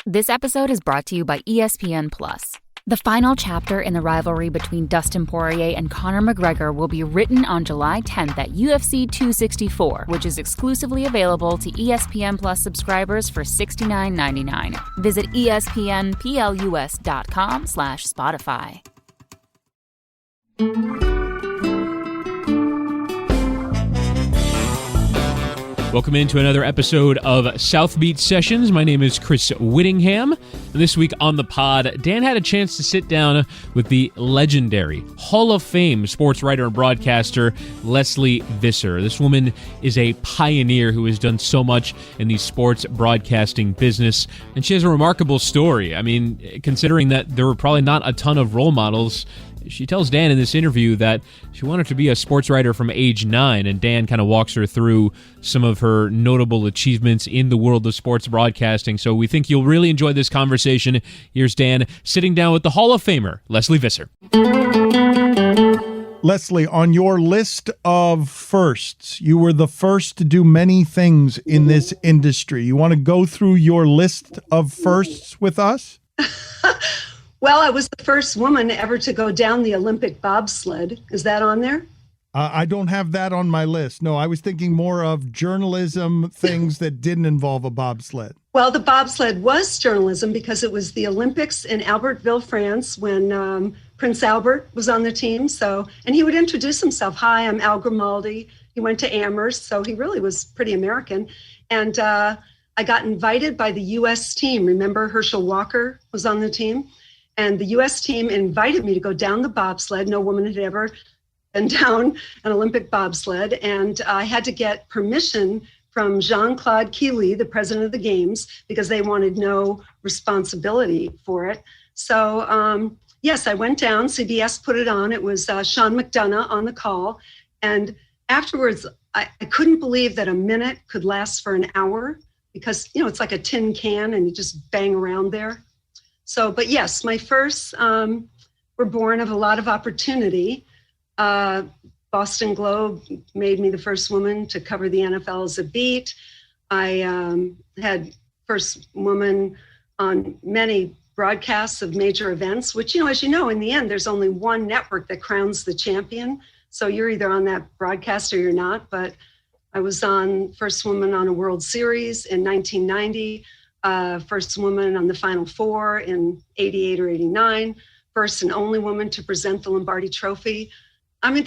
This episode is brought to you by ESPN Plus. The final chapter in the rivalry between Dustin Poirier and Conor McGregor will be written on July 10th at UFC 264, which is exclusively available to ESPN Plus subscribers for $69.99. Visit espnplus.com/Spotify. Welcome into another episode of South Beach Sessions. My name is Chris Whittingham. And this week on the pod, Dan had a chance to sit down with the legendary Hall of Fame sports writer and broadcaster, Lesley Visser. This woman is a pioneer who has done so much in the sports broadcasting business. And she has a remarkable story. I mean, considering that there were probably not a ton of role models, she tells Dan in this interview that she wanted to be a sports writer from age 9, and Dan kind of walks her through some of her notable achievements in the world of sports broadcasting. So we think you'll really enjoy this conversation. Here's Dan sitting down with the Hall of Famer, Lesley Visser. Lesley, on your list of firsts, you were the first to do many things in this industry. You want to go through your list of firsts with us? Well, I was the first woman ever to go down the Olympic bobsled. Is that on there? I don't have that on my list. No, I was thinking more of journalism things that didn't involve a bobsled. Well, the bobsled was journalism because it was the Olympics in Albertville, France, when Prince Albert was on the team. And he would introduce himself. Hi, I'm Al Grimaldi. He went to Amherst, so he really was pretty American. And I got invited by the U.S. team. Remember, Herschel Walker was on the team? And the U.S. team invited me to go down the bobsled. No woman had ever been down an Olympic bobsled. And I had to get permission from Jean-Claude Keely, the president of the Games, because they wanted no responsibility for it. So, yes, I went down. CBS put it on. It was Sean McDonough on the call. And afterwards, I couldn't believe that a minute could last for an hour because, it's like a tin can and you just bang around there. So, but yes, my firsts were born of a lot of opportunity. Boston Globe made me the first woman to cover the NFL as a beat. I had first woman on many broadcasts of major events, which, as you know, in the end, there's only one network that crowns the champion. So you're either on that broadcast or you're not. But I was first woman on a World Series in 1990. First woman on the Final Four in 88 or 89, first and only woman to present the Lombardi Trophy. I mean,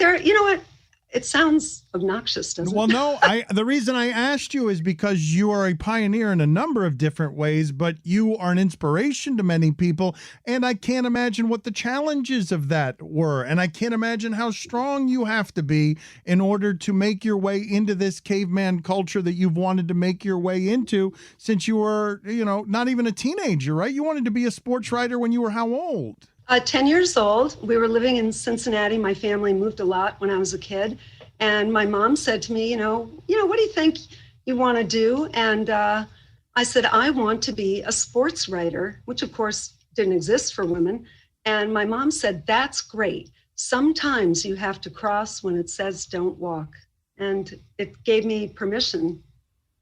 it sounds obnoxious, doesn't it? Well, no, the reason I asked you is because you are a pioneer in a number of different ways, but you are an inspiration to many people, and I can't imagine what the challenges of that were, and I can't imagine how strong you have to be in order to make your way into this caveman culture that you've wanted to make your way into since you were, not even a teenager, right? You wanted to be a sports writer when you were how old? 10 years old. We were living in Cincinnati. My family moved a lot when I was a kid. And my mom said to me, what do you think you want to do? And I said, I want to be a sports writer, which of course didn't exist for women. And my mom said, that's great. Sometimes you have to cross when it says don't walk. And it gave me permission.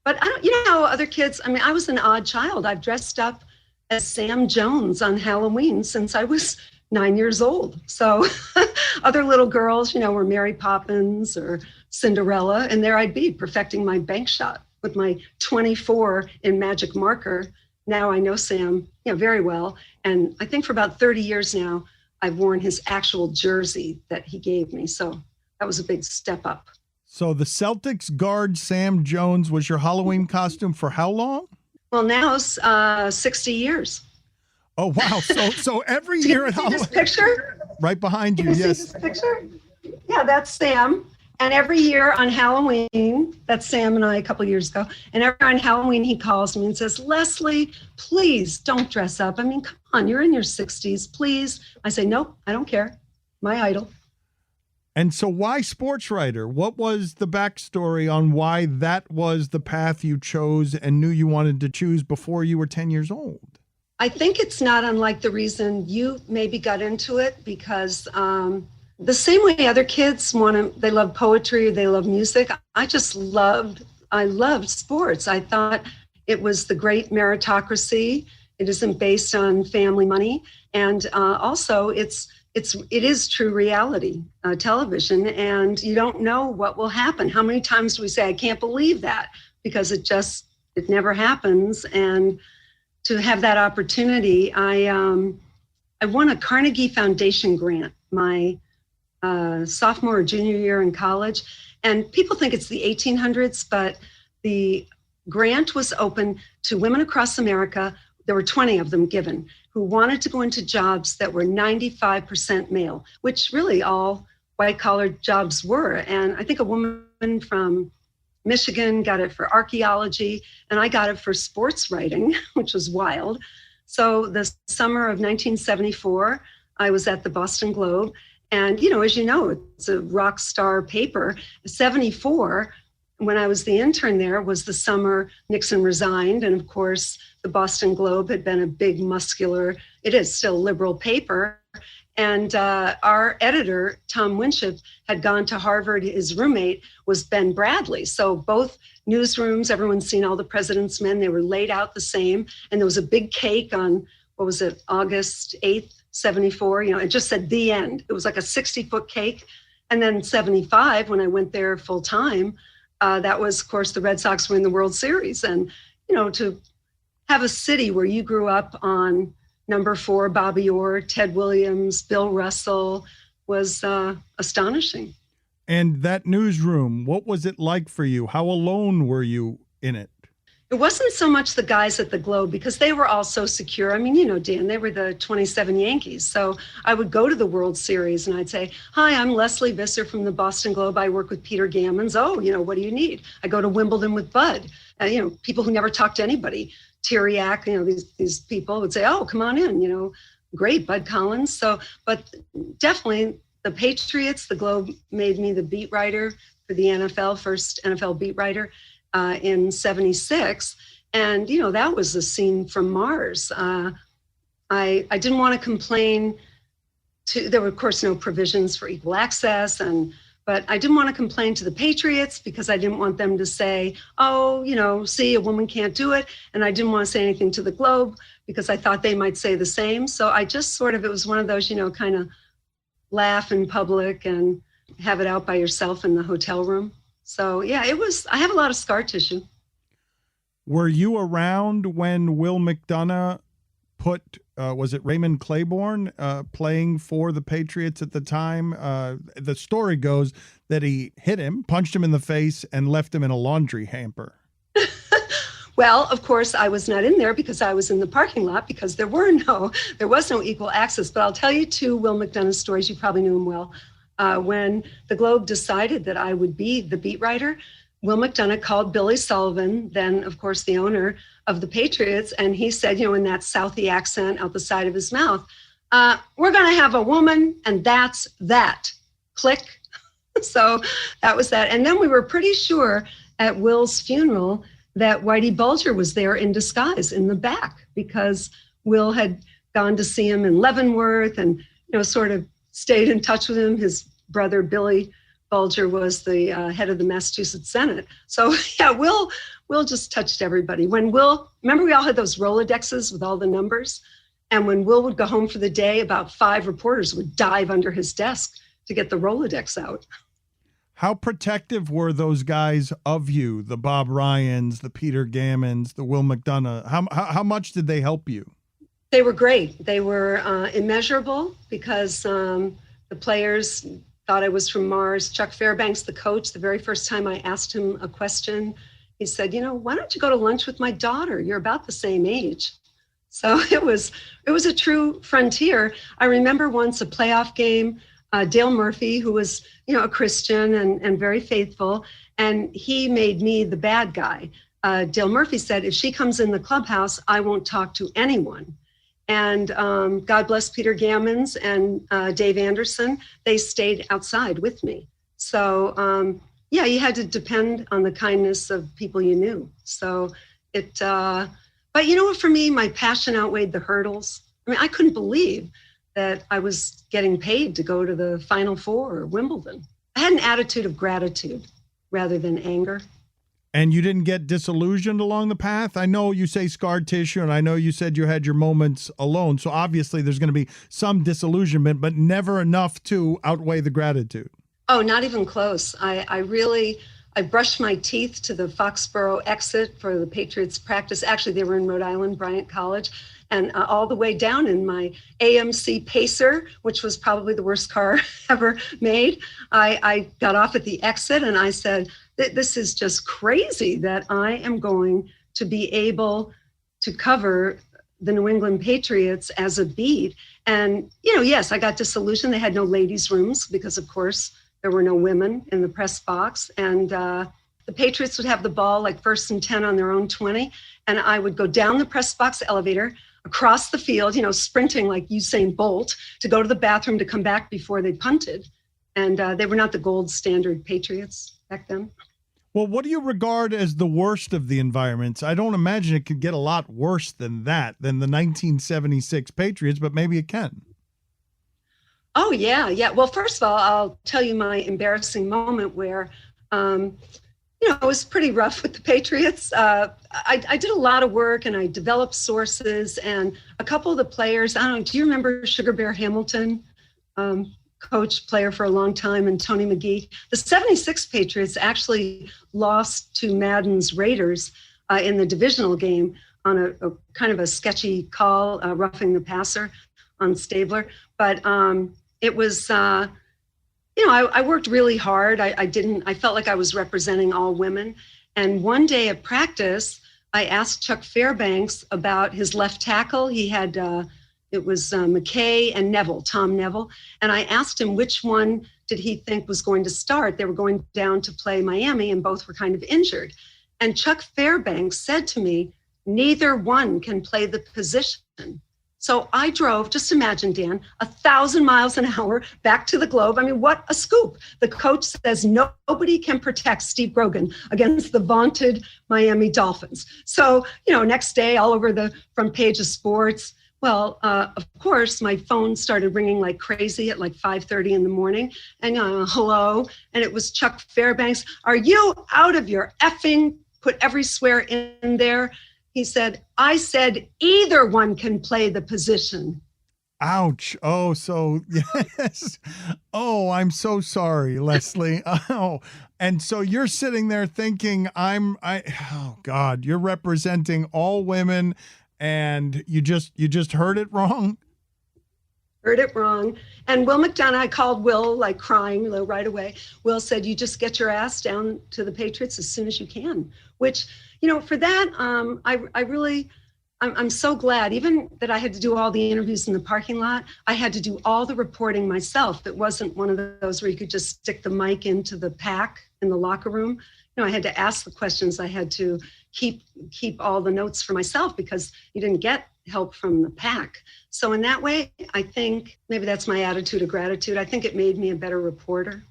But I don't, how other kids, I was an odd child. I've dressed up as Sam Jones on Halloween since I was 9 years old. So other little girls, were Mary Poppins or Cinderella, and there I'd be perfecting my bank shot with my 24 in magic marker. Now I know Sam, very well. And I think for about 30 years now, I've worn his actual jersey that he gave me. So that was a big step up. So the Celtics guard Sam Jones was your Halloween costume for how long? Well, now it's 60 years. Oh, wow. So every year at Halloween. This picture? Right behind you, Can you yes. see this picture? Yeah, that's Sam. And every year on Halloween, that's Sam and I a couple of years ago, and every year on Halloween he calls me and says, Lesley, please don't dress up. Come on, you're in your 60s, please. I say, nope, I don't care. My idol. And so why sports writer? What was the backstory on why that was the path you chose and knew you wanted to choose before you were 10 years old? I think it's not unlike the reason you maybe got into it, because the same way other kids they love poetry, they love music. I loved sports. I thought it was the great meritocracy. It isn't based on family money. And also it is true reality television, and you don't know what will happen. How many times do we say, I can't believe that, because it never happens. And to have that opportunity, I won a Carnegie Foundation grant my sophomore or junior year in college. And people think it's the 1800s, but the grant was open to women across America. There were 20 of them given, who wanted to go into jobs that were 95% male, which really all white-collar jobs were. And I think a woman from Michigan got it for archaeology, and I got it for sports writing, which was wild. So the summer of 1974, I was at the Boston Globe. And, as you know, it's a rock star paper. 74, when I was the intern there, was the summer Nixon resigned. And of course, the Boston Globe had been a big, muscular, it is still liberal paper. And our editor, Tom Winship, had gone to Harvard. His roommate was Ben Bradley. So both newsrooms, everyone's seen All the President's Men, they were laid out the same. And there was a big cake on, August 8th, 74, it just said the end. It was like a 60-foot cake. And then 75, when I went there full time, that was, of course, the Red Sox win the World Series. And, to have a city where you grew up on number 4, Bobby Orr, Ted Williams, Bill Russell, was astonishing. And that newsroom, what was it like for you? How alone were you in it? It wasn't so much the guys at the Globe, because they were all so secure. I mean, Dan, they were the 27 Yankees. So I would go to the World Series and I'd say, hi, I'm Leslie Visser from the Boston Globe. I work with Peter Gammons. Oh, what do you need? I go to Wimbledon with Bud. People who never talk to anybody. Tyriak, these people would say, oh, come on in, great, Bud Collins. So, but definitely the Patriots, the Globe made me the beat writer for the NFL, first NFL beat writer. In 76. And, that was a scene from Mars. I didn't want to complain there were, of course, no provisions for equal access. But I didn't want to complain to the Patriots, because I didn't want them to say, oh, see, a woman can't do it. And I didn't want to say anything to the Globe, because I thought they might say the same. So I just it was one of those, kind of laugh in public and have it out by yourself in the hotel room. So, yeah, I have a lot of scar tissue. Were you around when Will McDonough put, was it Raymond Claiborne playing for the Patriots at the time? The story goes that he hit him, punched him in the face, and left him in a laundry hamper. Well, of course, I was not in there, because I was in the parking lot, because there was no equal access. But I'll tell you 2 Will McDonough stories. You probably knew him well. When the Globe decided that I would be the beat writer, Will McDonough called Billy Sullivan, then, of course, the owner of the Patriots, and he said, in that Southie accent out the side of his mouth, we're going to have a woman, and that's that. Click. So that was that. And then we were pretty sure at Will's funeral that Whitey Bulger was there in disguise in the back, because Will had gone to see him in Leavenworth and, sort of stayed in touch with him. His brother, Billy Bulger, was the head of the Massachusetts Senate. So, yeah, Will just touched everybody. Remember we all had those Rolodexes with all the numbers? And when Will would go home for the day, about 5 reporters would dive under his desk to get the Rolodex out. How protective were those guys of you, the Bob Ryans, the Peter Gammons, the Will McDonough? How much did they help you? They were great. They were immeasurable, because the players thought I was from Mars. Chuck Fairbanks, the coach, the very first time I asked him a question, he said, why don't you go to lunch with my daughter? You're about the same age. So it was a true frontier. I remember once a playoff game, Dale Murphy, who was, a Christian and very faithful, and he made me the bad guy. Dale Murphy said, if she comes in the clubhouse, I won't talk to anyone. And God bless Peter Gammons and Dave Anderson. They stayed outside with me. So, you had to depend on the kindness of people you knew. So but for me, my passion outweighed the hurdles. I mean, I couldn't believe that I was getting paid to go to the Final Four or Wimbledon. I had an attitude of gratitude rather than anger. And you didn't get disillusioned along the path? I know you say scar tissue, and I know you said you had your moments alone. So obviously there's going to be some disillusionment, but never enough to outweigh the gratitude. Oh, not even close. I brushed my teeth to the Foxborough exit for the Patriots practice. Actually, they were in Rhode Island, Bryant College. And all the way down in my AMC Pacer, which was probably the worst car ever made, I got off at the exit and I said, this is just crazy that I am going to be able to cover the New England Patriots as a beat. And, yes, I got disillusioned. They had no ladies' rooms because, of course, there were no women in the press box. And the Patriots would have the ball like 1st and 10 on their own 20. And I would go down the press box elevator, across the field, sprinting like Usain Bolt to go to the bathroom to come back before they punted. And they were not the gold standard Patriots back then. Well, what do you regard as the worst of the environments? I don't imagine it could get a lot worse than that, than the 1976 Patriots, but maybe it can. Oh, yeah. Well, first of all, I'll tell you my embarrassing moment where, it was pretty rough with the Patriots. I did a lot of work and I developed sources, and a couple of the players, I don't know, do you remember Sugar Bear Hamilton? Coach, player for a long time, and Tony McGee. The 76 Patriots actually lost to Madden's Raiders in the divisional game on a kind of a sketchy call, roughing the passer on Stabler. But it was, I worked really hard. I felt like I was representing all women. And one day at practice, I asked Chuck Fairbanks about his left tackle. He had, it was McKay and Neville, Tom Neville. And I asked him which one did he think was going to start. They were going down to play Miami and both were kind of injured. And Chuck Fairbanks said to me, neither one can play the position. So I drove, just imagine, Dan, 1,000 miles an hour back to the Globe. I mean, what a scoop. The coach says nobody can protect Steve Grogan against the vaunted Miami Dolphins. So, next day, all over the front page of sports. Well, of course, my phone started ringing like crazy at like 5:30 in the morning. And hello. And it was Chuck Fairbanks. Are you out of your effing, put every swear in there? He said, I said either one can play the position. Ouch. Oh, so yes. Oh, I'm so sorry, Leslie. Oh, and so you're sitting there thinking oh God, you're representing all women and you just heard it wrong. Heard it wrong. And Will McDonough, I called Will like crying right away. Will said, you just get your ass down to the Patriots as soon as you can, which, for that, I'm so glad, even that I had to do all the interviews in the parking lot, I had to do all the reporting myself. It wasn't one of those where you could just stick the mic into the pack in the locker room. I had to ask the questions. I had to keep all the notes for myself because you didn't get help from the pack. So in that way, I think maybe that's my attitude of gratitude. I think it made me a better reporter.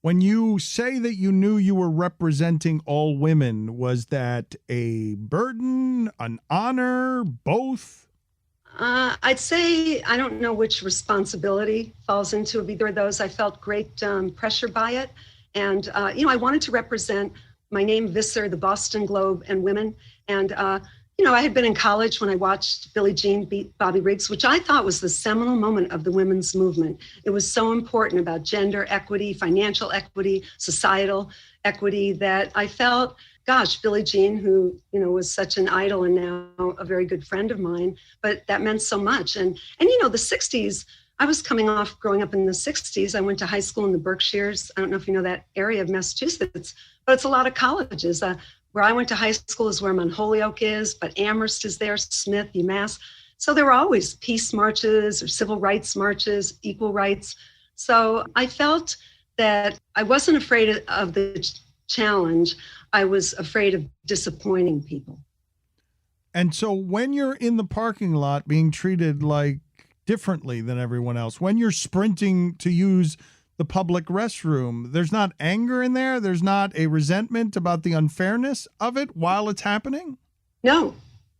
When you say that you knew you were representing all women, was that a burden, an honor, both? I'd say I don't know which responsibility falls into either of those. I felt great pressure by it. And, I wanted to represent my name, Visser, the Boston Globe, and women. And, I had been in college when I watched Billie Jean beat Bobby Riggs, which I thought was the seminal moment of the women's movement. It was so important about gender equity, financial equity, societal equity that I felt, gosh, Billie Jean, who, was such an idol and now a very good friend of mine, but that meant so much. And the 60s, I was coming off growing up in the 60s. I went to high school in the Berkshires. I don't know if you know that area of Massachusetts, but it's a lot of colleges. Where I went to high school is where Mount Holyoke is, but Amherst is there, Smith, UMass. So there were always peace marches or civil rights marches, equal rights. So I felt that I wasn't afraid of the challenge. I was afraid of disappointing people. And so when you're in the parking lot being treated like differently than everyone else, when you're sprinting to use the public restroom, there's not anger in there? There's not a resentment about the unfairness of it while it's happening? No,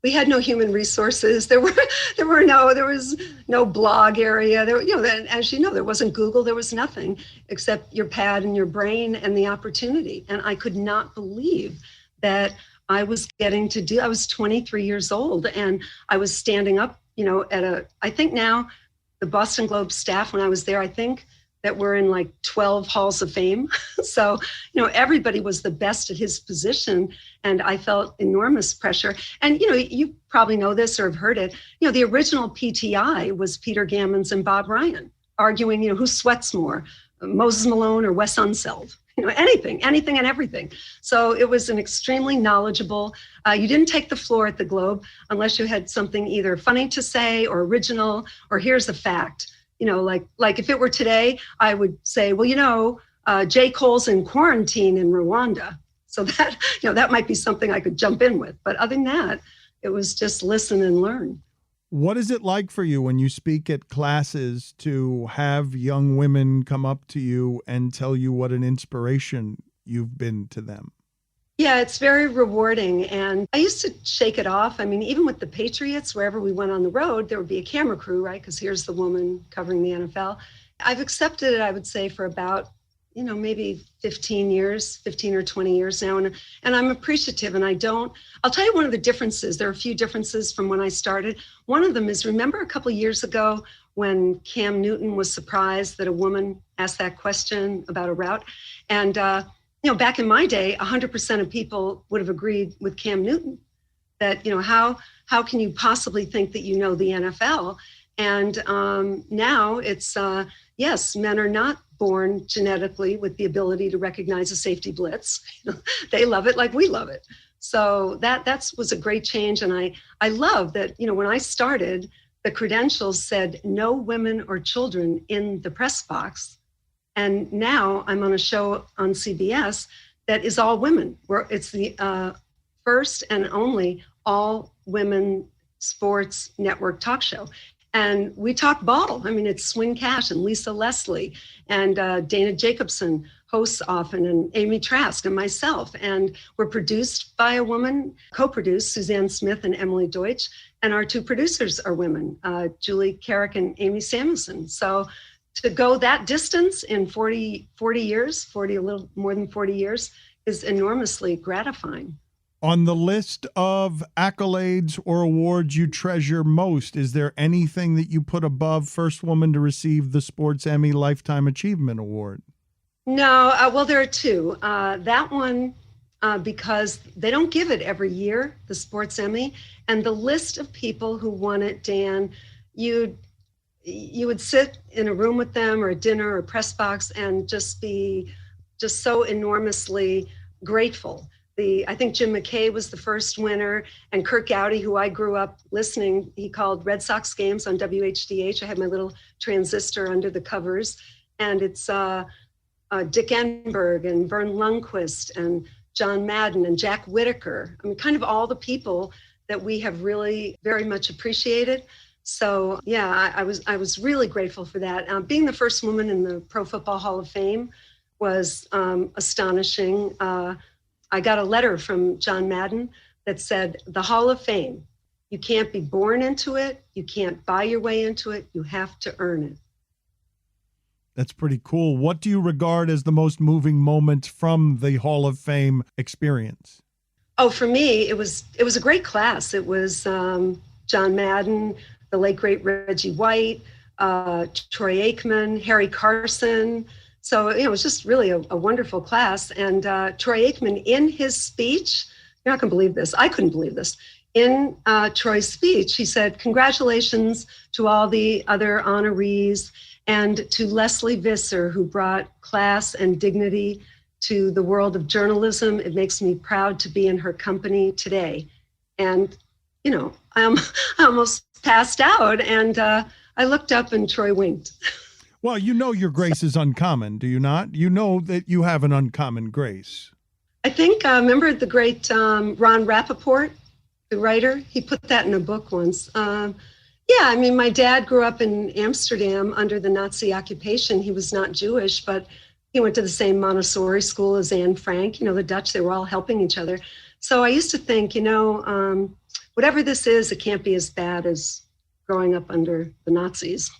we had no human resources. There was no blog area. As you know, there wasn't Google. There was nothing except your pad and your brain and the opportunity. And I could not believe that I was I was 23 years old, and I was standing up, I think now the Boston Globe staff, when I was there, I think that we're in like 12 halls of fame. So, everybody was the best at his position, and I felt enormous pressure. And, you probably know this or have heard it, the original PTI was Peter Gammons and Bob Ryan arguing, who sweats more, Moses Malone or Wes Unseld, anything and everything. So it was an extremely knowledgeable, you didn't take the floor at the Globe unless you had something either funny to say or original, or here's a fact. Like if it were today, I would say, well, J. Cole's in quarantine in Rwanda. So that, that might be something I could jump in with. But other than that, it was just listen and learn. What is it like for you when you speak at classes to have young women come up to you and tell you what an inspiration you've been to them? Yeah, it's very rewarding. And I used to shake it off. I mean, even with the Patriots, wherever we went on the road, there would be a camera crew, right? Because here's the woman covering the NFL. I've accepted it, I would say, for about, maybe 15 or 20 years now. And I'm appreciative. And I'll tell you one of the differences. There are a few differences from when I started. One of them is, remember a couple of years ago when Cam Newton was surprised that a woman asked that question about a route? And, back in my day, 100% of people would have agreed with Cam Newton that, how can you possibly think that you know the NFL? And now it's, yes, men are not born genetically with the ability to recognize a safety blitz. They love it like we love it. So that was a great change. And I love that, when I started, the credentials said no women or children in the press box. And now I'm on a show on CBS that is all women, where it's the first and only all women sports network talk show. And we talk ball. I mean, it's Swing Cash and Lisa Leslie and Dana Jacobson hosts often, and Amy Trask and myself. And we're produced by a woman, co-produced, Suzanne Smith and Emily Deutsch. And our two producers are women, Julie Carrick and Amy Samuelson. So to go that distance in 40 years, a little more than 40 years, is enormously gratifying. On the list of accolades or awards you treasure most, is there anything that you put above first woman to receive the Sports Emmy Lifetime Achievement Award? No, well, there are two. That one, because they don't give it every year, the Sports Emmy, and the list of people who won it, Dan, you would sit in a room with them or a dinner or a press box and just be just so enormously grateful. I think Jim McKay was the first winner, and Kurt Gowdy, who I grew up listening, he called Red Sox games on WHDH. I had my little transistor under the covers, and it's Dick Enberg and Vern Lundquist and John Madden and Jack Whitaker. I mean, kind of all the people that we have really very much appreciated. So yeah, I was really grateful for that. Being the first woman in the Pro Football Hall of Fame was astonishing. I got a letter from John Madden that said, the Hall of Fame, you can't be born into it. You can't buy your way into it. You have to earn it. That's pretty cool. What do you regard as the most moving moment from the Hall of Fame experience? Oh, for me, it was a great class. It was John Madden, the late, great Reggie White, Troy Aikman, Harry Carson. So, it was just really a wonderful class. And Troy Aikman, in his speech, you're not going to believe this. I couldn't believe this. In Troy's speech, he said, congratulations to all the other honorees and to Leslie Visser, who brought class and dignity to the world of journalism. It makes me proud to be in her company today. And, I almost passed out, and I looked up and Troy winked. Well, your grace is uncommon, do you not? You know that you have an uncommon grace. I think, remember the great Ron Rappaport, the writer? He put that in a book once. Yeah, I mean, my dad grew up in Amsterdam under the Nazi occupation. He was not Jewish, but he went to the same Montessori school as Anne Frank. The Dutch, they were all helping each other. So I used to think, whatever this is, it can't be as bad as growing up under the Nazis.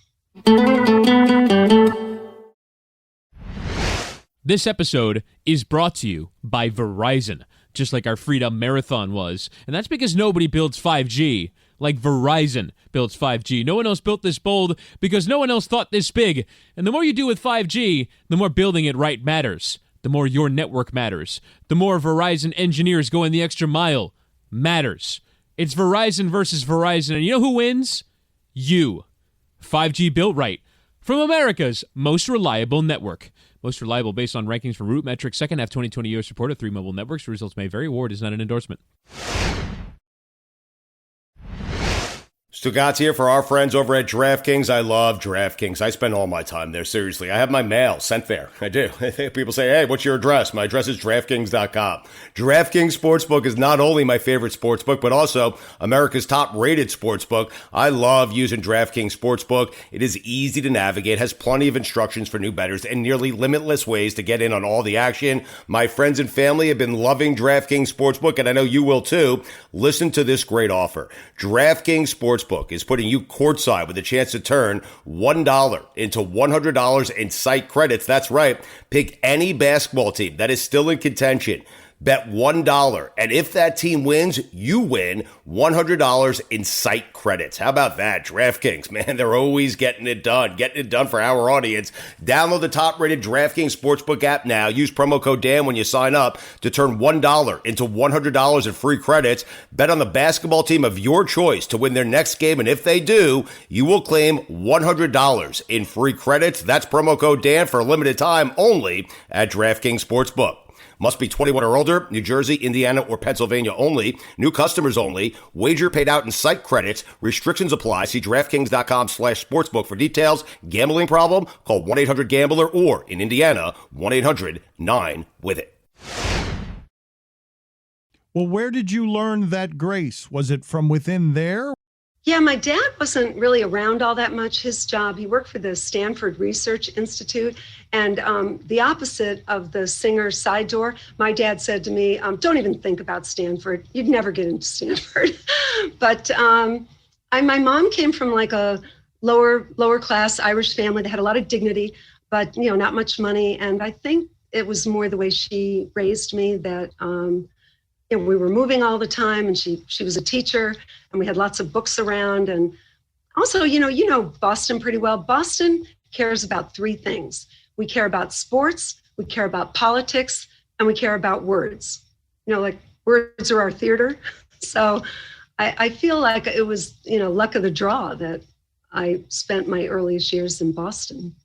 This episode is brought to you by Verizon, just like our Freedom Marathon was. And that's because nobody builds 5G like Verizon builds 5G. No one else built this bold because no one else thought this big. And the more you do with 5G, the more building it right matters. The more your network matters. The more Verizon engineers go in the extra mile matters. It's Verizon versus Verizon. And you know who wins? You. 5G built right from America's most reliable network. Most reliable based on rankings from Root Metrics, second half 2020 U.S. report of 3 mobile networks. Results may vary. Award is not an endorsement. Stugatz here for our friends over at DraftKings. I love DraftKings. I spend all my time there, seriously. I have my mail sent there. I do. People say, hey, what's your address? My address is DraftKings.com. DraftKings Sportsbook is not only my favorite sportsbook, but also America's top-rated sportsbook. I love using DraftKings Sportsbook. It is easy to navigate, has plenty of instructions for new bettors, and nearly limitless ways to get in on all the action. My friends and family have been loving DraftKings Sportsbook, and I know you will too. Listen to this great offer. DraftKings Sportsbook is putting you courtside with a chance to turn $1 into $100 in site credits. That's right. Pick any basketball team that is still in contention. Bet $1, and if that team wins, you win $100 in site credits. How about that? DraftKings, man, they're always getting it done for our audience. Download the top-rated DraftKings Sportsbook app now. Use promo code Dan when you sign up to turn $1 into $100 in free credits. Bet on the basketball team of your choice to win their next game, and if they do, you will claim $100 in free credits. That's promo code Dan for a limited time only at DraftKings Sportsbook. Must be 21 or older, New Jersey, Indiana, or Pennsylvania only. New customers only. Wager paid out in site credits. Restrictions apply. See DraftKings.com/sportsbook for details. Gambling problem? Call 1-800-GAMBLER or, in Indiana, 1-800-9-WITH-IT. Well, where did you learn that grace? Was it from within there? Yeah, my dad wasn't really around all that much. His job, he worked for the Stanford Research Institute, and the opposite of the singer's side door, my dad said to me, don't even think about Stanford. You'd never get into Stanford. But my mom came from like a lower class Irish family that had a lot of dignity, but not much money. And I think it was more the way she raised me that we were moving all the time, and she was a teacher, and we had lots of books around. And also, you know Boston pretty well. Boston cares about three things. We care about sports, we care about politics, and we care about words. Like words are our theater. So I feel like it was, luck of the draw that I spent my earliest years in Boston.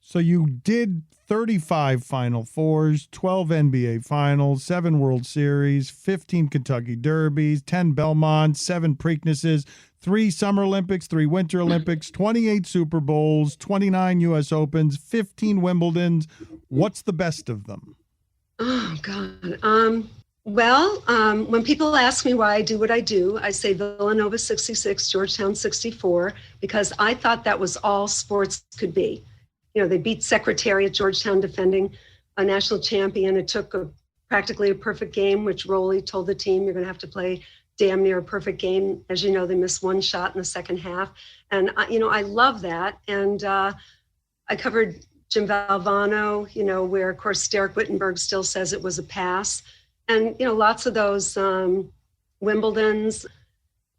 So you did 35 Final Fours, 12 NBA Finals, 7 World Series, 15 Kentucky Derbies, 10 Belmonts, 7 Preaknesses, 3 Summer Olympics, 3 Winter Olympics, 28 Super Bowls, 29 U.S. Opens, 15 Wimbledons. What's the best of them? Oh, God. When people ask me why I do what I do, I say Villanova 66, Georgetown 64, because I thought that was all sports could be. They beat Secretariat, Georgetown, defending a national champion. It took practically a perfect game, which Rowley told the team, you're going to have to play damn near a perfect game. As you know, they missed one shot in the second half. And, I love that. And I covered Jim Valvano, where, of course, Derek Whittenberg still says it was a pass. And, lots of those Wimbledons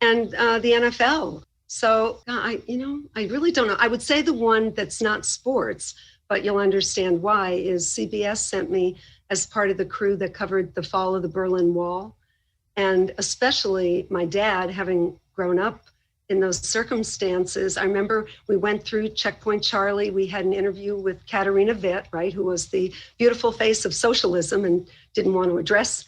and the NFL. So, I really don't know. I would say the one that's not sports, but you'll understand why, is CBS sent me as part of the crew that covered the fall of the Berlin Wall. And especially my dad, having grown up in those circumstances, I remember we went through Checkpoint Charlie. We had an interview with Katarina Witt, right, who was the beautiful face of socialism and didn't want to address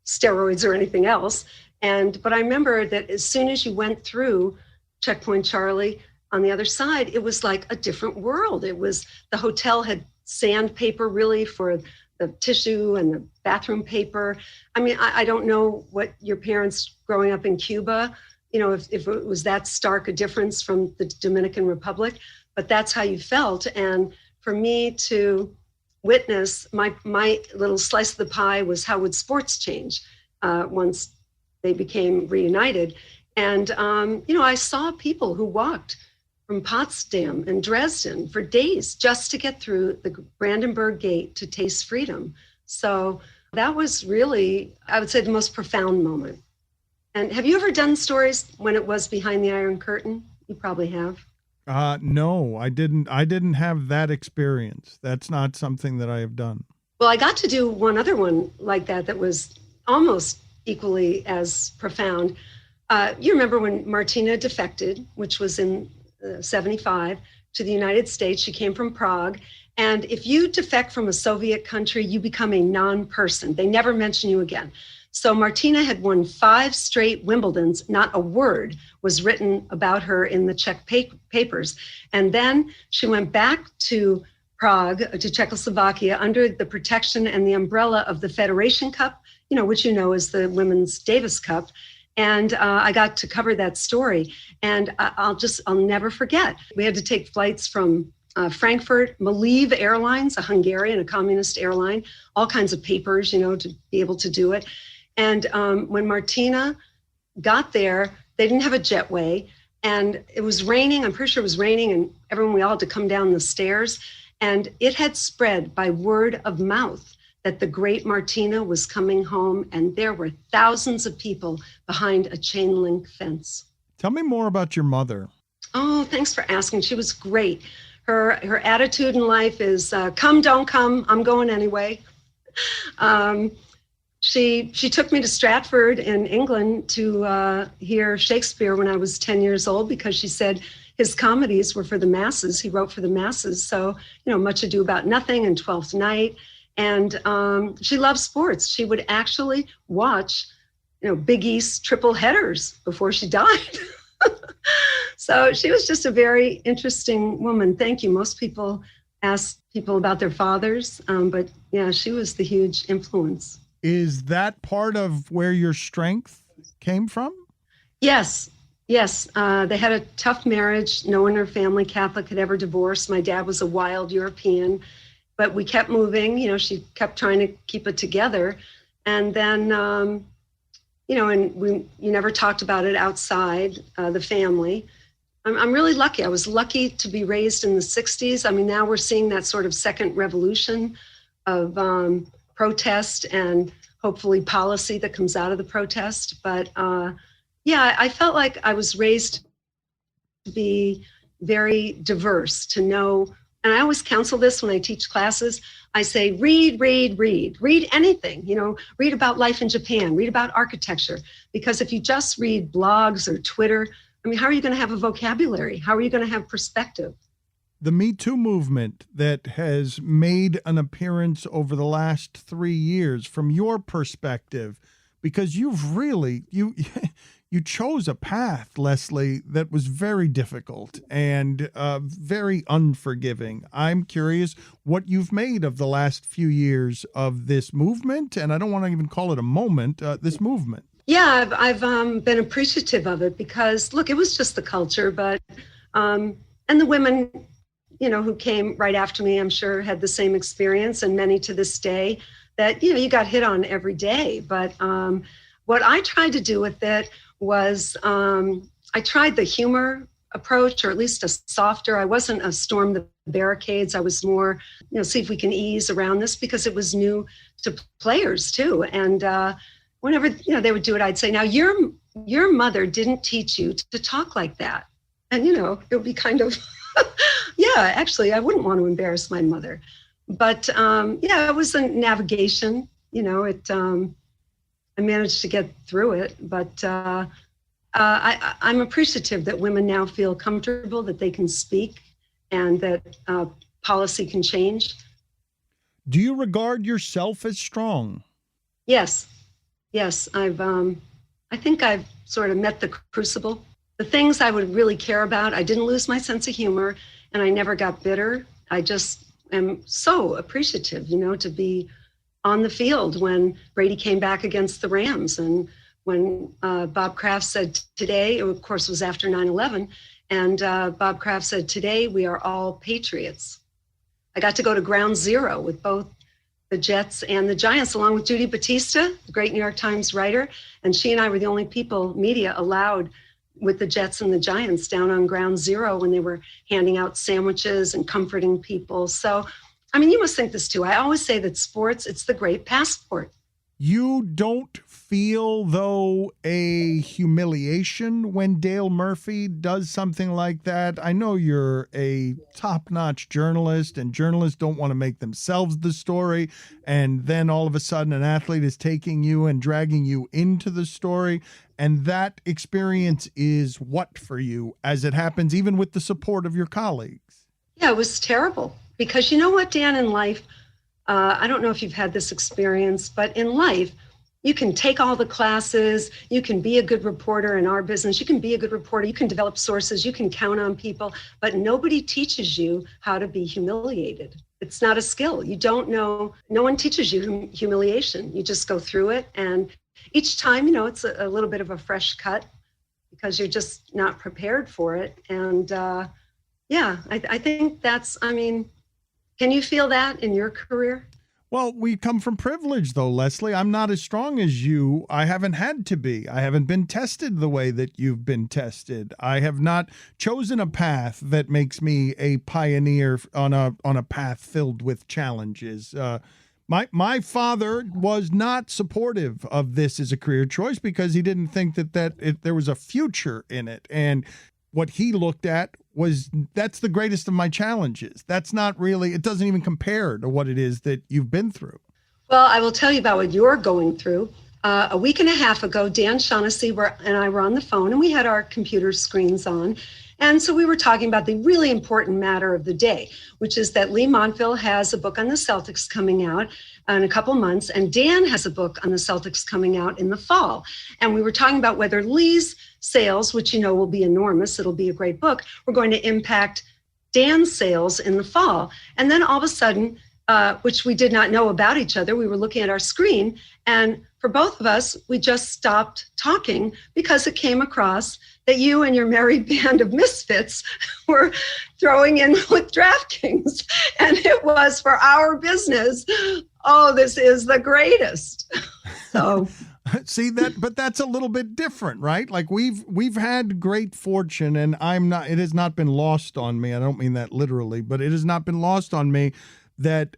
steroids or anything else. But I remember that as soon as you went through Checkpoint Charlie, on the other side, it was like a different world. It was, the hotel had sandpaper really for the tissue and the bathroom paper. I mean, I don't know what your parents growing up in Cuba, if it was that stark a difference from the Dominican Republic, but that's how you felt. And for me to witness, my little slice of the pie was how would sports change once they became reunited. And, I saw people who walked from Potsdam and Dresden for days just to get through the Brandenburg Gate to taste freedom. So that was really, I would say, the most profound moment. And have you ever done stories when it was behind the Iron Curtain? You probably have. No, I didn't. I didn't have that experience. That's not something that I have done. Well, I got to do one other one like that was almost equally as profound. You remember when Martina defected, which was in 75, to the United States. She came from Prague. And if you defect from a Soviet country, you become a non-person. They never mention you again. So Martina had won 5 straight Wimbledons. Not a word was written about her in the Czech papers. And then she went back to Prague, to Czechoslovakia, under the protection and the umbrella of the Federation Cup, which is the Women's Davis Cup. And I got to cover that story. And I'll never forget. We had to take flights from Frankfurt, Maliv Airlines, a Hungarian, a communist airline, all kinds of papers, to be able to do it. And when Martina got there, they didn't have a jetway, and it was raining. I'm pretty sure it was raining, and we all had to come down the stairs. And it had spread by word of mouth that the great Martina was coming home, and there were thousands of people behind a chain link fence. Tell me more about your mother. Oh, thanks for asking. She was great. Her attitude in life is come, don't come, I'm going anyway. She took me to Stratford in England to hear Shakespeare when I was 10 years old, because she said his comedies were for the masses. He wrote for the masses. So, Much Ado About Nothing and Twelfth Night. And she loved sports. She would actually watch, Big East triple headers before she died. So she was just a very interesting woman. Thank you. Most people ask people about their fathers, but yeah, she was the huge influence. Is that part of where your strength came from? Yes. They had a tough marriage. No one in her family, Catholic, had ever divorced. My dad was a wild European, but we kept moving. She kept trying to keep it together. And then, and you never talked about it outside the family. I'm really lucky. I was lucky to be raised in the 60s. I mean, now we're seeing that sort of second revolution of protest and hopefully policy that comes out of the protest. But I felt like I was raised to be very diverse, to know, and I always counsel this when I teach classes. I say, read anything, read about life in Japan, read about architecture, because if you just read blogs or Twitter, how are you going to have a vocabulary? How are you going to have perspective? The Me Too movement that has made an appearance over the last 3 years, from your perspective, because you've really, you chose a path, Leslie, that was very difficult and very unforgiving. I'm curious what you've made of the last few years of this movement, and I don't want to even call it a moment, this movement. Yeah, I've been appreciative of it because, look, it was just the culture, but, and the women, who came right after me, I'm sure had the same experience, and many to this day, that, you got hit on every day. But what I tried to do with it was I tried the humor approach, or at least a softer. I wasn't a storm the barricades. I was more, see if we can ease around this, because it was new to players too. And whenever they would do it, I'd say, now your mother didn't teach you to talk like that. And it would be kind of, yeah, actually, I wouldn't want to embarrass my mother. But it was a navigation. I managed to get through it, but I'm appreciative that women now feel comfortable, that they can speak, and that policy can change. Do you regard yourself as strong? Yes, I think I've sort of met the crucible. The things I would really care about, I didn't lose my sense of humor, and I never got bitter. I just am so appreciative, to be on the field when Brady came back against the Rams, and when Bob Kraft said today, it of course was after 9/11, and Bob Kraft said, today we are all patriots. I got to go to ground zero with both the Jets and the Giants, along with Judy Battista, the great New York Times writer. And she and I were the only people, media, allowed with the Jets and the Giants down on ground zero when they were handing out sandwiches and comforting people. So, I mean, you must think this too. I always say that sports, it's the great passport. You don't feel, though, a humiliation when Dale Murphy does something like that? I know you're a top-notch journalist, and journalists don't want to make themselves the story, and then all of a sudden an athlete is taking you and dragging you into the story, and that experience is what for you as it happens, even with the support of your colleagues? Yeah, it was terrible, because you know what, Dan, in life, I don't know if you've had this experience, but in life, you can take all the classes, you can be a good reporter in our business, you can be a good reporter, you can develop sources, you can count on people, but nobody teaches you how to be humiliated. It's not a skill. You don't know, no one teaches you humiliation. You just go through it. And each time, you know, it's a little bit of a fresh cut because you're just not prepared for it. And I think that's, I mean, can you feel that in your career? Well, we come from privilege, though, Leslie. I'm not as strong as you. I haven't had to be. I haven't been tested the way that you've been tested. I have not chosen a path that makes me a pioneer on a path filled with challenges. My father was not supportive of this as a career choice because he didn't think that there was a future in it. And what he looked at was, that's the greatest of my challenges. That's not really, it doesn't even compare to what it is that you've been through. Well, I will tell you about what you're going through. A week and a half ago, Dan Shaughnessy and I were on the phone, and we had our computer screens on. And so we were talking about the really important matter of the day, which is that Lee Montville has a book on the Celtics coming out in a couple months, and Dan has a book on the Celtics coming out in the fall. And we were talking about whether Lee's sales, which you know will be enormous, it'll be a great book, were going to impact Dan's sales in the fall. And then all of a sudden, which we did not know about each other, we were looking at our screen, and for both of us, we just stopped talking because it came across that you and your merry band of misfits were throwing in with DraftKings. And it was for our business. Oh, this is the greatest. So see that, but that's a little bit different, right? Like we've had great fortune, and it has not been lost on me. I don't mean that literally, but it has not been lost on me that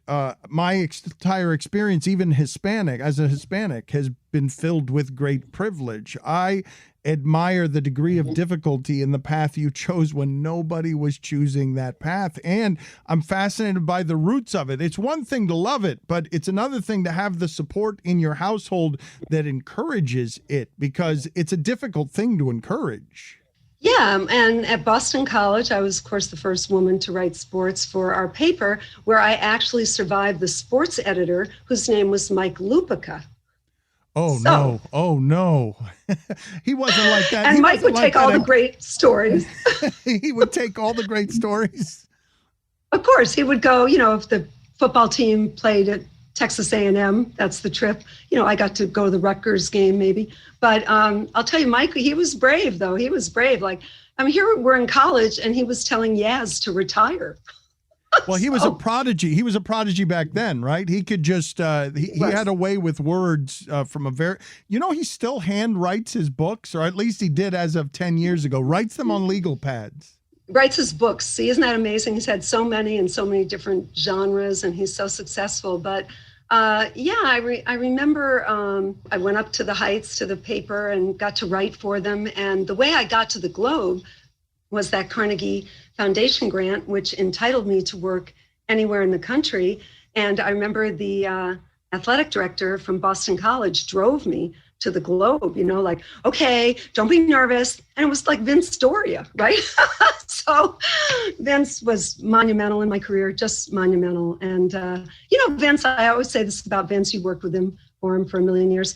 my entire experience, even as a Hispanic, has been filled with great privilege. I admire the degree of difficulty in the path you chose when nobody was choosing that path. And I'm fascinated by the roots of it. It's one thing to love it, but it's another thing to have the support in your household that encourages it, because it's a difficult thing to encourage. Yeah, and at Boston College, I was, of course, the first woman to write sports for our paper, where I actually survived the sports editor, whose name was Mike Lupica. Oh, so, no. He wasn't like that. And Mike would take all the great stories. He would take all the great stories. Of course, he would go, you know, if the football team played at Texas A&M, that's the trip. You know, I got to go to the Rutgers game maybe. But I'll tell you, Mike, he was brave, though. He was brave. Like, I mean, here we're in college, and he was telling Yaz to retire. Well, he was a prodigy. He was a prodigy back then, right? He could just, he had a way with words from a very, you know, he still hand writes his books, or at least he did as of 10 years ago, writes them on legal pads. Writes his books. See, isn't that amazing? He's had so many and so many different genres, and he's so successful. But I remember I went up to the Heights, to the paper, and got to write for them. And the way I got to the Globe was that Carnegie Foundation grant, which entitled me to work anywhere in the country. And I remember the athletic director from Boston College drove me to the Globe, you know, like, okay, don't be nervous. And it was like Vince Doria, right? So Vince was monumental in my career, just monumental. And, you know, Vince, I always say this about Vince, you worked with him for a million years.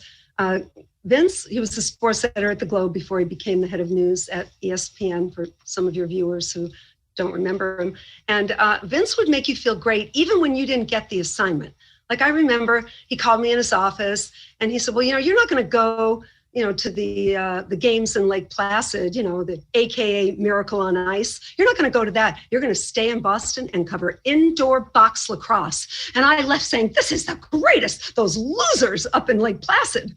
Vince, he was the sports editor at the Globe before he became the head of news at ESPN, for some of your viewers who don't remember him. And Vince would make you feel great, even when you didn't get the assignment. Like, I remember he called me in his office and he said, well, you know, you're not going to go, to the games in Lake Placid, the AKA Miracle on Ice. You're not going to go to that. You're going to stay in Boston and cover indoor box lacrosse. And I left saying, this is the greatest, those losers up in Lake Placid.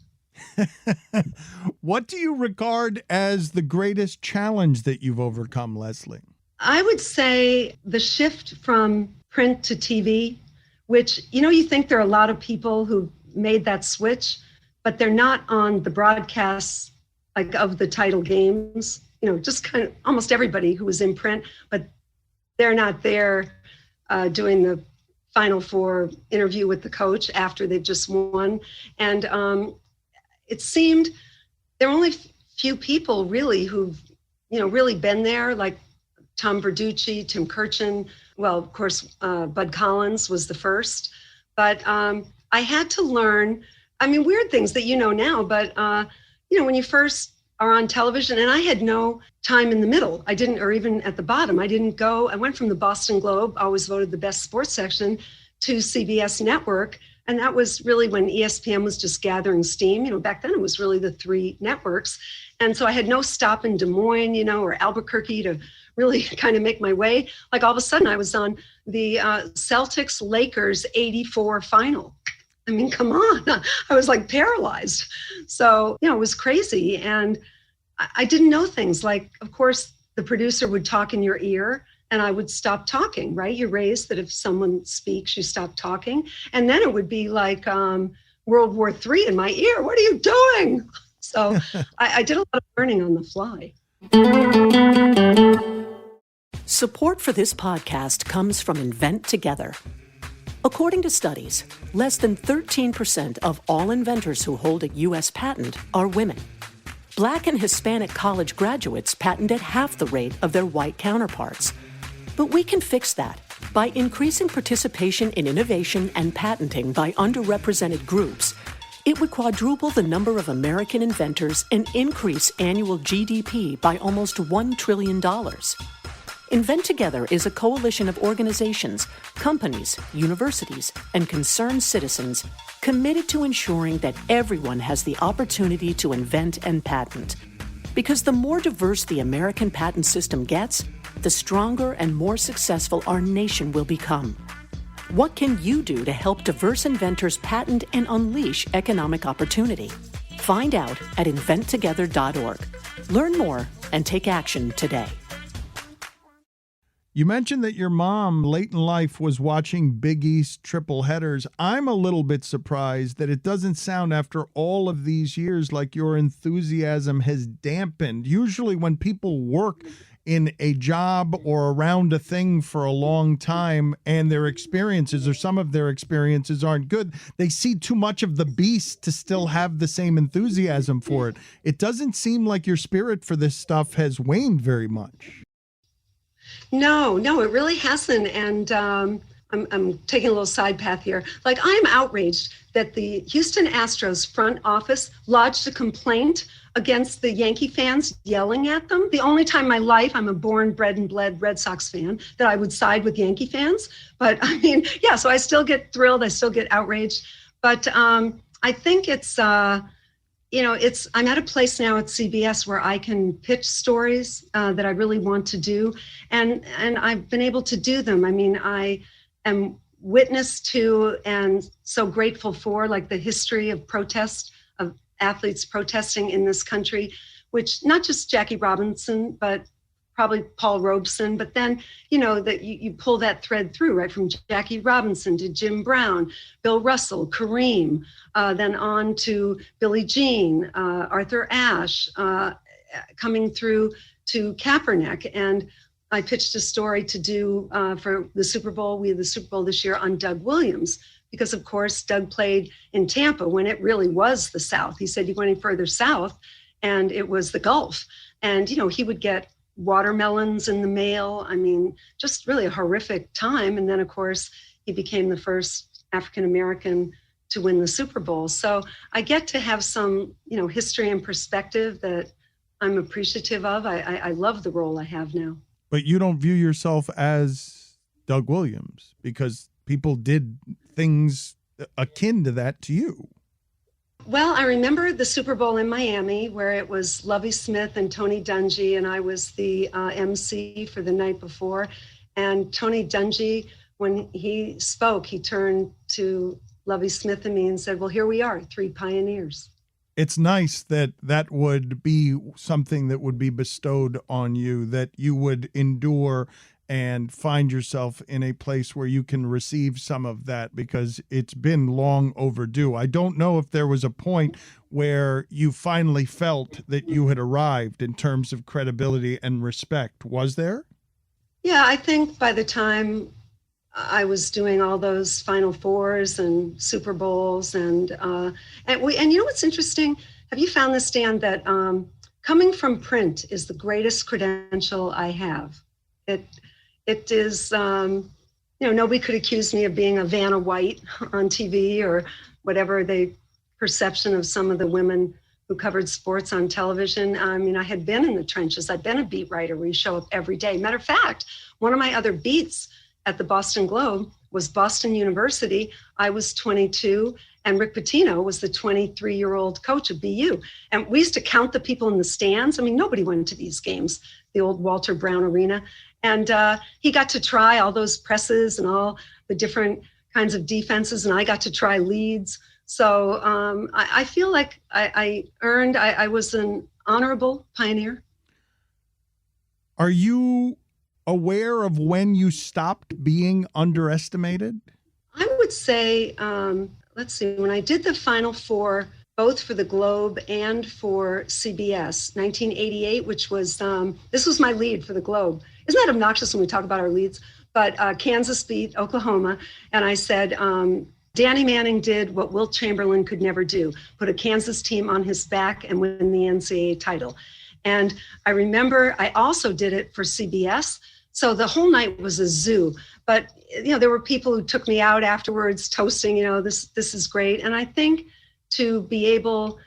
What do you regard as the greatest challenge that you've overcome, Leslie? I would say the shift from print to TV, which, you think there are a lot of people who made that switch, but they're not on the broadcasts like of the title games, just kind of almost everybody who was in print, but they're not there doing the Final Four interview with the coach after they've just won. And it seemed there were only few people really who've, really been there, like Tom Verducci, Tim Kirchin. Well, of course, Bud Collins was the first, but I had to learn, weird things that now, but when you first are on television, and I had no time in the middle, or even at the bottom, I went from the Boston Globe, always voted the best sports section, to CBS Network. And that was really when ESPN was just gathering steam. Back then it was really the three networks. And so I had no stop in Des Moines, or Albuquerque to really kind of make my way. Like all of a sudden I was on the Celtics-Lakers 84 final. Come on. I was like paralyzed. So, it was crazy. And I didn't know things like, of course, the producer would talk in your ear and I would stop talking, right? You're raised that if someone speaks, you stop talking. And then it would be like World War III in my ear. What are you doing? So I did a lot of learning on the fly. Support for this podcast comes from Invent Together. According to studies, less than 13% of all inventors who hold a U.S. patent are women. Black and Hispanic college graduates patent at half the rate of their white counterparts. But we can fix that by increasing participation in innovation and patenting by underrepresented groups. It would quadruple the number of American inventors and increase annual GDP by almost $1 trillion. Invent Together is a coalition of organizations, companies, universities, and concerned citizens committed to ensuring that everyone has the opportunity to invent and patent. Because the more diverse the American patent system gets, the stronger and more successful our nation will become. What can you do to help diverse inventors patent and unleash economic opportunity? Find out at inventtogether.org. Learn more and take action today. You mentioned that your mom, late in life, was watching Big East triple headers. I'm a little bit surprised that it doesn't sound, after all of these years, like your enthusiasm has dampened. Usually when people work in a job or around a thing for a long time and their experiences, or some of their experiences, aren't good, they see too much of the beast to still have the same enthusiasm for it. It doesn't seem like your spirit for this stuff has waned very much. No, it really hasn't. And I'm taking a little side path here. Like, I'm outraged that the Houston Astros front office lodged a complaint against the Yankee fans yelling at them. The only time in my life, I'm a born, bred and bled Red Sox fan, that I would side with Yankee fans. But so I still get thrilled. I still get outraged. But I think it's, I'm at a place now at CBS where I can pitch stories that I really want to do. And I've been able to do them. I am witness to and so grateful for, like, the history of protest, of athletes protesting in this country, which not just Jackie Robinson, but probably Paul Robeson, but then, that you pull that thread through, right, from Jackie Robinson to Jim Brown, Bill Russell, Kareem, then on to Billie Jean, Arthur Ashe, coming through to Kaepernick. And I pitched a story to do for the Super Bowl. We had the Super Bowl this year on Doug Williams, because of course Doug played in Tampa when it really was the South. He said, you go any further south and it was the Gulf. And, he would get watermelons in the mail. Just really a horrific time. And then of course he became the first African-American to win the Super Bowl. So I get to have some, history and perspective that I'm appreciative of. I love the role I have now. But you don't view yourself as Doug Williams, because people did things akin to that to you. Well, I remember the Super Bowl in Miami where it was Lovie Smith and Tony Dungy, and I was the MC for the night before. And Tony Dungy, when he spoke, he turned to Lovie Smith and me and said, well, here we are, three pioneers. It's nice that that would be something that would be bestowed on you, that you would endure and find yourself in a place where you can receive some of that, because it's been long overdue. I don't know if there was a point where you finally felt that you had arrived in terms of credibility and respect. Was there? Yeah, I think by the time I was doing all those Final Fours and Super Bowls and you know what's interesting? Have you found this, Dan, that coming from print is the greatest credential I have? It is, nobody could accuse me of being a Vanna White on TV or whatever the perception of some of the women who covered sports on television. I mean, I had been in the trenches. I'd been a beat writer where you show up every day. Matter of fact, one of my other beats at the Boston Globe was Boston University. I was 22 and Rick Pitino was the 23-year-old coach of BU. And we used to count the people in the stands. I mean, nobody went to these games, the old Walter Brown Arena. And he got to try all those presses and all the different kinds of defenses, and I got to try leads. So I feel like I was an honorable pioneer. Are you aware of when you stopped being underestimated? I would say, let's see, when I did the Final Four, both for the Globe and for CBS, 1988, which was, this was my lead for the Globe. Isn't that obnoxious when we talk about our leads? But Kansas beat Oklahoma, and I said, Danny Manning did what Wilt Chamberlain could never do, put a Kansas team on his back and win the NCAA title. And I remember I also did it for CBS. So the whole night was a zoo. But, there were people who took me out afterwards toasting, this is great. And I think to be able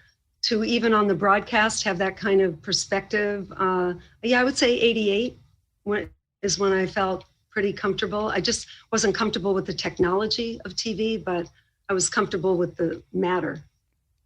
to, even on the broadcast, have that kind of perspective, I would say 88 is when I felt pretty comfortable. I just wasn't comfortable with the technology of TV, but I was comfortable with the matter.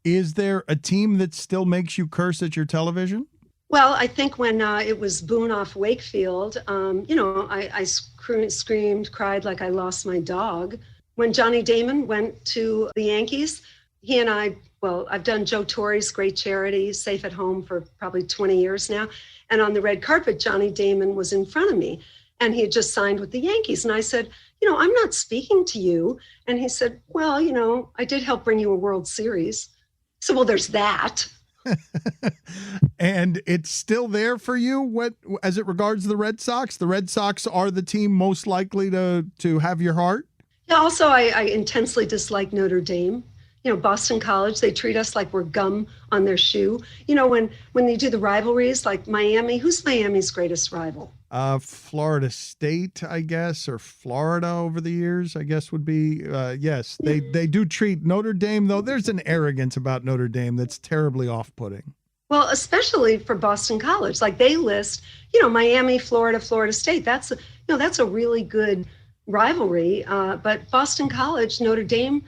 Is there a team that still makes you curse at your television? Well, I think when it was Boone off Wakefield, I screamed, cried like I lost my dog. When Johnny Damon went to the Yankees, he and I've done Joe Torre's great charity, Safe at Home, for probably 20 years now. And on the red carpet, Johnny Damon was in front of me, and he had just signed with the Yankees. And I said, I'm not speaking to you. And he said, well, I did help bring you a World Series. So, well, there's that. And it's still there for you as it regards the Red Sox? The Red Sox are the team most likely to have your heart? Yeah, also, I intensely dislike Notre Dame. Boston College, they treat us like we're gum on their shoe. When they do the rivalries, like Miami, who's Miami's greatest rival? Florida State, I guess, or Florida over the years, I guess would be, yes. They do treat Notre Dame, though. There's an arrogance about Notre Dame that's terribly off-putting. Well, especially for Boston College. Like they list, Miami, Florida, Florida State. That's a really good rivalry. But Boston College, Notre Dame,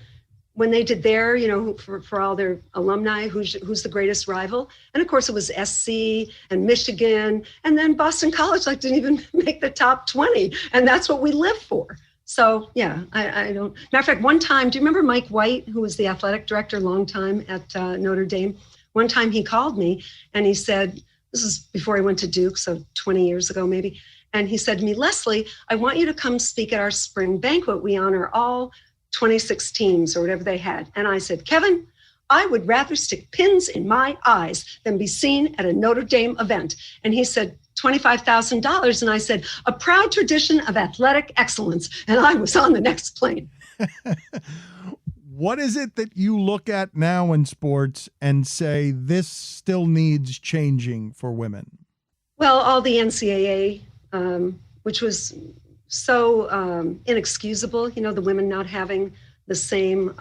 when they did their, for all their alumni, who's the greatest rival? And of course it was SC and Michigan, and then Boston College didn't even make the top 20, and that's what we live for. So yeah, I don't. Matter of fact, one time, do you remember Mike White, who was the athletic director long time at Notre Dame? One time he called me and he said, this is before he went to Duke, so 20 years ago maybe, and he said to me, Leslie, I want you to come speak at our spring banquet. We honor all 26 teams or whatever they had. And I said, Kevin, I would rather stick pins in my eyes than be seen at a Notre Dame event. And he said, $25,000. And I said, a proud tradition of athletic excellence. And I was on the next plane. What is it that you look at now in sports and say this still needs changing for women? Well, all the NCAA, which was so inexcusable, the women not having the same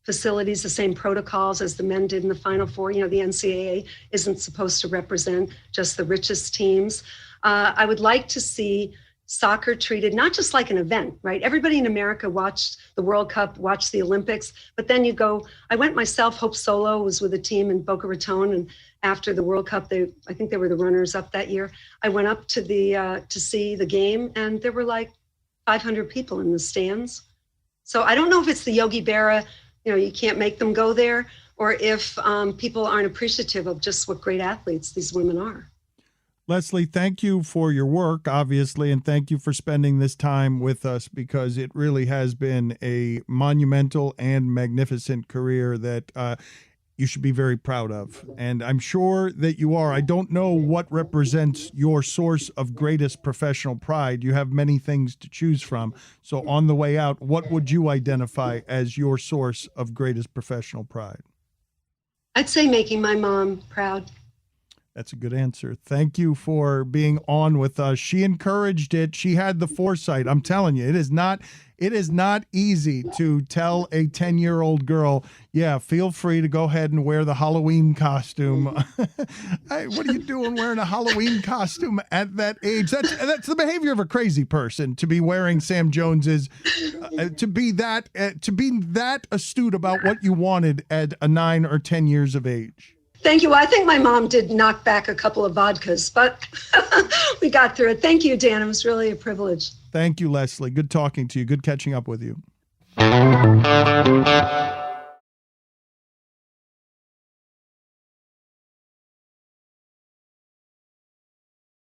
facilities, the same protocols as the men did in the Final Four. The NCAA isn't supposed to represent just the richest teams. I would like to see soccer treated not just like an event, right? Everybody in America watched the World Cup, watched the Olympics, but then I went myself. Hope Solo was with a team in Boca Raton, and after the World Cup, I think they were the runners up that year. I went up to to see the game, and there were like 500 people in the stands. So I don't know if it's the Yogi Berra, you can't make them go there, or if people aren't appreciative of just what great athletes these women are. Leslie, thank you for your work, obviously, and thank you for spending this time with us, because it really has been a monumental and magnificent career that you should be very proud of. And I'm sure that you are. I don't know what represents your source of greatest professional pride. You have many things to choose from. So on the way out, what would you identify as your source of greatest professional pride? I'd say making my mom proud. That's a good answer. Thank you for being on with us. She encouraged it. She had the foresight. I'm telling you, it is not easy to tell a 10-year-old girl, yeah, feel free to go ahead and wear the Halloween costume. What are you doing wearing a Halloween costume at that age? That's the behavior of a crazy person, to be wearing Sam Jones's, to be that astute about what you wanted at 9 or 10 years of age. Thank you. I think my mom did knock back a couple of vodkas, but we got through it. Thank you, Dan. It was really a privilege. Thank you, Leslie. Good talking to you. Good catching up with you.